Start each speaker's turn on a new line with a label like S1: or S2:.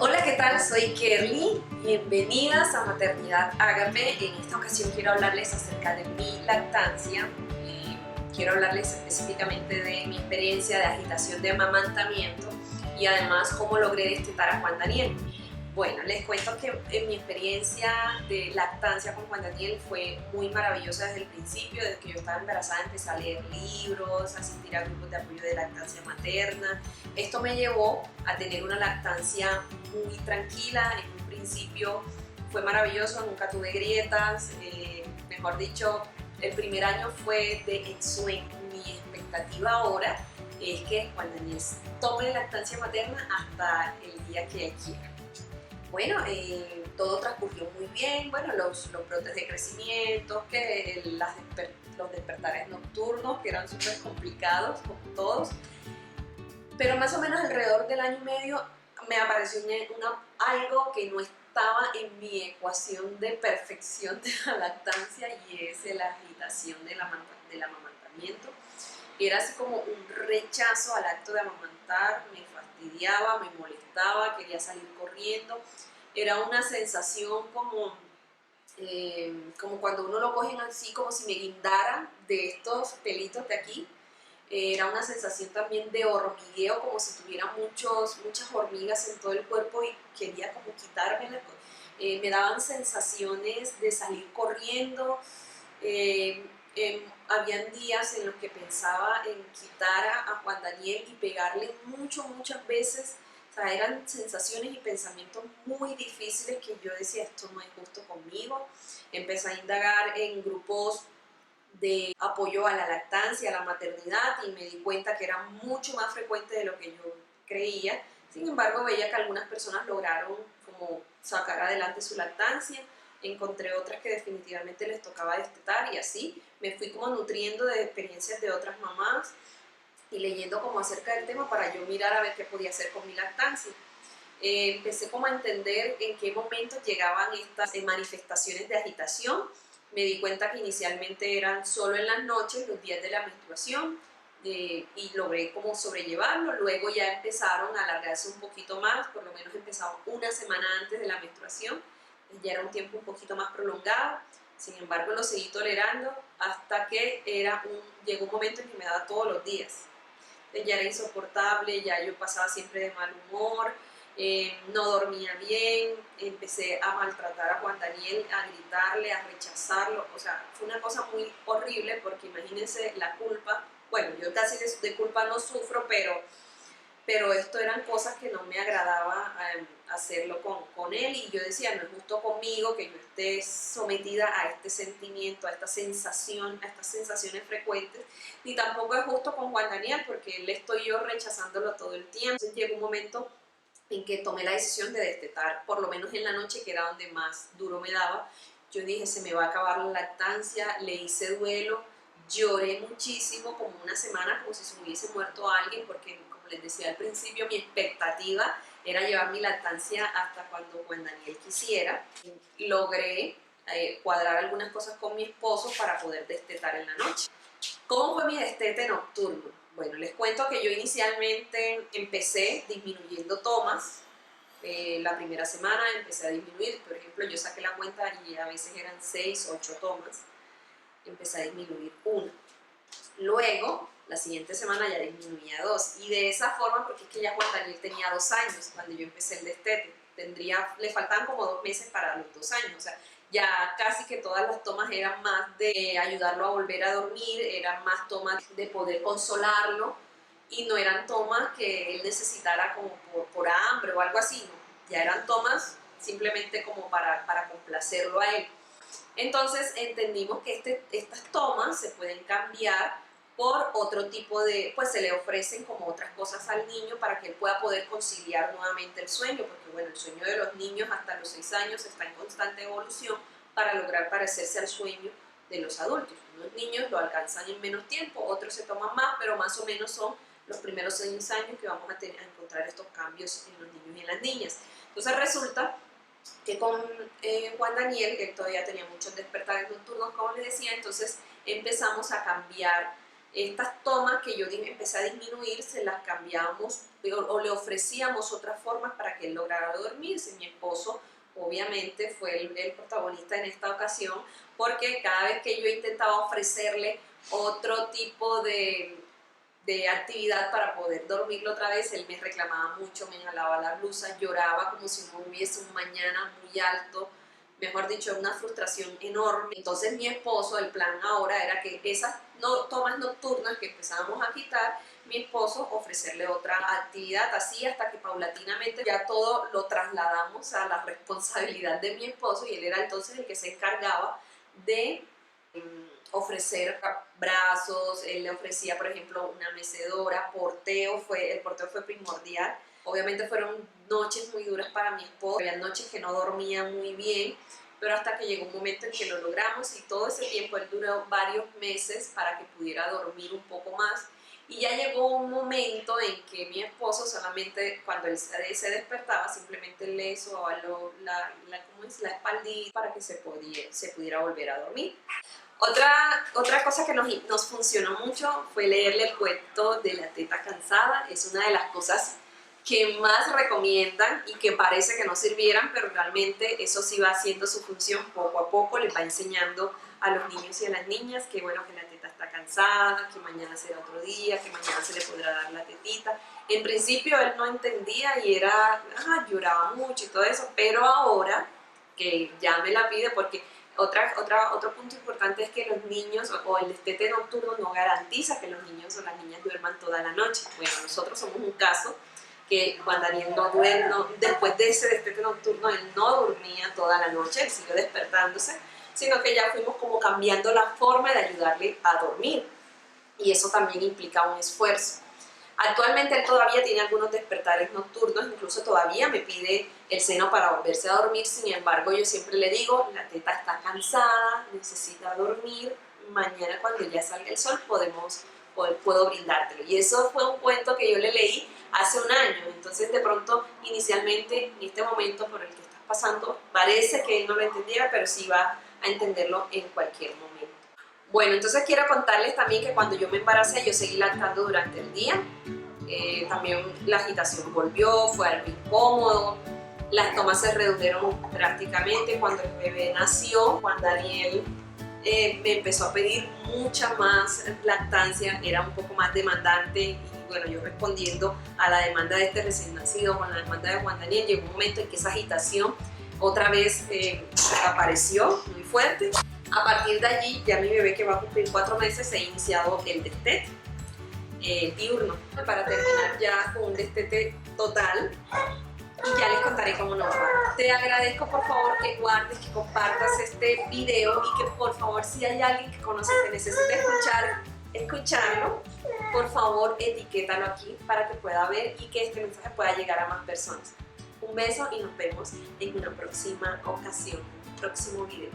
S1: Hola, ¿qué tal? Soy Kerly. Bienvenidas a Maternidad Ágape. En esta ocasión quiero hablarles acerca de mi lactancia. Quiero hablarles específicamente de mi experiencia de agitación de amamantamiento y además cómo logré destetar a Juan Daniel. Bueno, les cuento que en mi experiencia de lactancia con Juan Daniel fue muy maravillosa desde el principio. Desde que yo estaba embarazada empecé a leer libros, a asistir a grupos de apoyo de lactancia materna. Esto me llevó a tener una lactancia muy tranquila. En un principio fue maravilloso, nunca tuve grietas, mejor dicho, el primer año fue de ensueño. Mi expectativa ahora es que Juan Daniel tome lactancia materna hasta el día que él quiera. Bueno, todo transcurrió muy bien. Bueno, los brotes de crecimiento, los despertares nocturnos, que eran súper complicados, como todos. Pero más o menos alrededor del año y medio me apareció algo que no estaba en mi ecuación de perfección de la lactancia, y es la agitación del amamantamiento. Era así como un rechazo al acto de amamantar, me fastidiaba, me molestaba, quería salir corriendo. Era una sensación como cuando uno lo cogen así, como si me guindaran de estos pelitos de aquí. Era una sensación también de hormigueo, como si tuviera muchas hormigas en todo el cuerpo y quería como quitármelas. Me daban sensaciones de salir corriendo. Habían días en los que pensaba en quitar a Juan Daniel y pegarle muchas veces. O sea, eran sensaciones y pensamientos muy difíciles que yo decía, esto no es justo conmigo. Empecé a indagar en grupos de apoyo a la lactancia, a la maternidad, y me di cuenta que era mucho más frecuente de lo que yo creía. Sin embargo, veía que algunas personas lograron como sacar adelante su lactancia. Encontré otras que definitivamente les tocaba destetar, y así me fui como nutriendo de experiencias de otras mamás y leyendo como acerca del tema para yo mirar a ver qué podía hacer con mi lactancia. Empecé como a entender en qué momentos llegaban estas manifestaciones de agitación. Me di cuenta que inicialmente eran solo en las noches, los días de la menstruación, y logré como sobrellevarlo. Luego ya empezaron a alargarse un poquito más, por lo menos empezaban una semana antes de la menstruación, ya era un tiempo un poquito más prolongado. Sin embargo, lo seguí tolerando hasta que llegó un momento en que me daba todos los días. Ya era insoportable, ya yo pasaba siempre de mal humor, no dormía bien, empecé a maltratar a Juan Daniel, a gritarle, a rechazarlo. O sea, fue una cosa muy horrible, porque imagínense la culpa. Bueno, yo casi de culpa no sufro, pero esto eran cosas que no me agradaba hacerlo con él, y yo decía, no es justo conmigo que yo esté sometida a este sentimiento, a esta sensación, a estas sensaciones frecuentes, ni tampoco es justo con Juan Daniel, porque él estoy yo rechazándolo todo el tiempo. Entonces llegó un momento en que tomé la decisión de destetar, por lo menos en la noche, que era donde más duro me daba. Yo dije, se me va a acabar la lactancia, le hice duelo, lloré muchísimo, como una semana, como si se me hubiese muerto alguien, porque como les decía al principio, mi expectativa era llevar mi lactancia hasta cuando Juan Daniel quisiera. Logré cuadrar algunas cosas con mi esposo para poder destetar en la noche. ¿Cómo fue mi destete nocturno? Bueno, les cuento que yo inicialmente empecé disminuyendo tomas. La primera semana empecé a disminuir, por ejemplo, yo saqué la cuenta y a veces eran 6 o 8 tomas. Empecé a disminuir una. Luego, la siguiente semana ya disminuía 2. Y de esa forma, porque es que ya Juan Daniel tenía 2 años cuando yo empecé el destete. Le faltaban como 2 meses para los 2 años. O sea, ya casi que todas las tomas eran más de ayudarlo a volver a dormir, eran más tomas de poder consolarlo, y no eran tomas que él necesitara como por hambre o algo así, ¿no? Ya eran tomas simplemente como para complacerlo a él. Entonces entendimos que estas tomas se pueden cambiar por otro tipo de, pues se le ofrecen como otras cosas al niño para que él pueda poder conciliar nuevamente el sueño, porque bueno, el sueño de los niños hasta los 6 años está en constante evolución para lograr parecerse al sueño de los adultos. Unos niños lo alcanzan en menos tiempo, otros se toman más, pero más o menos son los primeros 6 años que vamos a encontrar estos cambios en los niños y en las niñas. Entonces resulta que con Juan Daniel, que todavía tenía muchos despertares nocturnos, como les decía, entonces empezamos a cambiar estas tomas que yo empecé a disminuir, se las cambiábamos o le ofrecíamos otras formas para que él lograra dormirse. Mi esposo obviamente fue el protagonista en esta ocasión, porque cada vez que yo intentaba ofrecerle otro tipo de actividad para poder dormirlo otra vez, él me reclamaba mucho, me jalaba la blusa, lloraba como si no hubiese un mañana muy alto, mejor dicho, una frustración enorme. Entonces mi esposo, el plan ahora era que esas tomas nocturnas que empezábamos a quitar, mi esposo ofrecerle otra actividad, así hasta que paulatinamente ya todo lo trasladamos a la responsabilidad de mi esposo, y él era entonces el que se encargaba de ofrecer brazos. Él le ofrecía, por ejemplo, una mecedora, el porteo fue primordial. Obviamente fueron noches muy duras para mi esposo, había noches que no dormía muy bien, pero hasta que llegó un momento en que lo logramos, y todo ese tiempo él duró varios meses para que pudiera dormir un poco más. Y ya llegó un momento en que mi esposo solamente, cuando él se despertaba, simplemente le sobaba la espaldita para que se pudiera volver a dormir. Otra cosa que nos funcionó mucho fue leerle el cuento de la teta cansada. Es una de las cosas que más recomiendan y que parece que no sirvieran, pero realmente eso sí va haciendo su función poco a poco. Les va enseñando a los niños y a las niñas que bueno, que la teta está cansada, que mañana será otro día, que mañana se le podrá dar la tetita. En principio él no entendía y lloraba mucho y todo eso, pero ahora que ya me la pide, porque otro punto importante es que los niños o el destete nocturno no garantiza que los niños o las niñas duerman toda la noche. Bueno, nosotros somos un caso que Juan Daniel después de ese destete nocturno, él no dormía toda la noche, él siguió despertándose, sino que ya fuimos como cambiando la forma de ayudarle a dormir, y eso también implica un esfuerzo. Actualmente él todavía tiene algunos despertares nocturnos, incluso todavía me pide el seno para volverse a dormir. Sin embargo, yo siempre le digo, la teta está cansada, necesita dormir, mañana cuando ya salga el sol puedo brindártelo. Y eso fue un cuento que yo le leí hace un año. Entonces de pronto, inicialmente, en este momento por el que estás pasando, parece que él no lo entendiera, pero sí va a entenderlo en cualquier momento. Bueno, entonces quiero contarles también que cuando yo me embaracé, yo seguí lactando durante el día. También la agitación volvió, fue algo incómodo. Las tomas se redujeron drásticamente cuando el bebé nació. Juan Daniel me empezó a pedir mucha más lactancia, era un poco más demandante, y bueno, yo respondiendo a la demanda de este recién nacido con la demanda de Juan Daniel, llegó un momento en que esa agitación otra vez apareció muy fuerte. A partir de allí, ya mi bebé, que va a cumplir 4 meses, se ha iniciado el destete diurno, para terminar ya con un destete total, y ya les contaré cómo nos va. Te agradezco por favor que guardes, que compartas este video, y que por favor, si hay alguien que conoces que necesita escucharlo, por favor etiquétalo aquí para que pueda ver y que este mensaje pueda llegar a más personas. Un beso y nos vemos en una próxima ocasión, un próximo video.